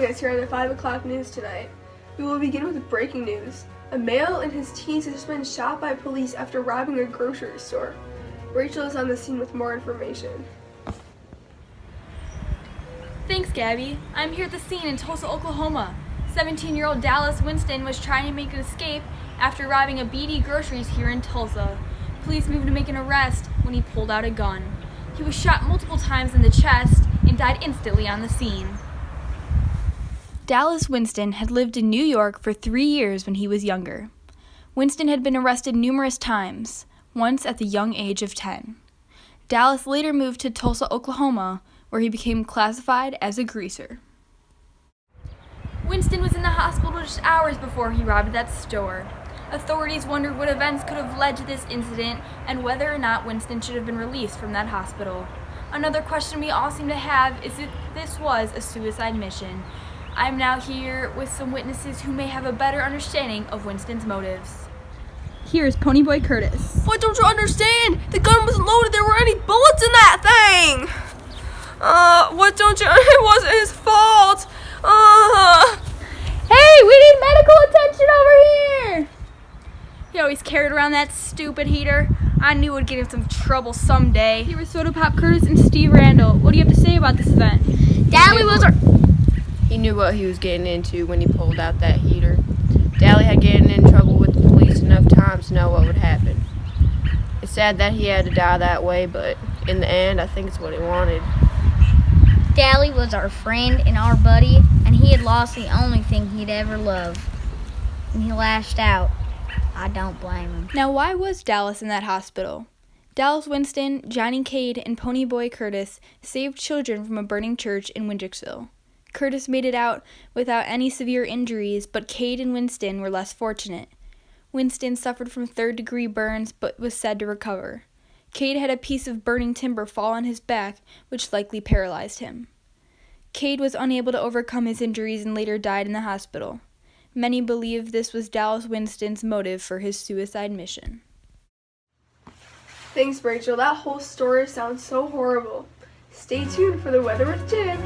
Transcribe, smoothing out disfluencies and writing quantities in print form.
joining us here on the 5 o'clock news tonight. We will begin with breaking news. A male in his teens has been shot by police after robbing a grocery store. Rachel is on the scene with more information. Thanks, Gabby. I'm here at the scene in Tulsa, Oklahoma. 17-year-old Dallas Winston was trying to make an escape after robbing a BD Groceries here in Tulsa. Police moved to make an arrest when he pulled out a gun. He was shot multiple times in the chest and died instantly on the scene. Dallas Winston had lived in New York for 3 years when he was younger. Winston had been arrested numerous times, once at the young age of 10. Dallas later moved to Tulsa, Oklahoma, where he became classified as a greaser. Winston was in the hospital just hours before he robbed that store. Authorities wondered what events could have led to this incident and whether or not Winston should have been released from that hospital. Another question we all seem to have is if this was a suicide mission. I'm now here with some witnesses who may have a better understanding of Winston's motives. Here's Ponyboy Curtis. What don't you understand? The gun wasn't loaded. There weren't any bullets in that thing. What don't you? It wasn't his fault. Hey, we need medical attention over here! He always carried around that stupid heater. I knew it would get him some trouble someday. Here was Soda Pop Curtis and Steve Randall. What do you have to say about this event? He knew what he was getting into when he pulled out that heater. Dally had gotten in trouble with the police enough times to know what would happen. It's sad that he had to die that way, but in the end, I think it's what he wanted. Dally was our friend and our buddy, and he had lost the only thing he'd ever loved. And he lashed out. I don't blame him. Now, why was Dallas in that hospital? Dallas Winston, Johnny Cade, and Ponyboy Curtis saved children from a burning church in Windjacksville. Curtis made it out without any severe injuries, but Cade and Winston were less fortunate. Winston suffered from third-degree burns, but was said to recover. Cade had a piece of burning timber fall on his back, which likely paralyzed him. Cade was unable to overcome his injuries and later died in the hospital. Many believe this was Dallas Winston's motive for his suicide mission. Thanks, Rachel. That whole story sounds so horrible. Stay tuned for the weather with Jim.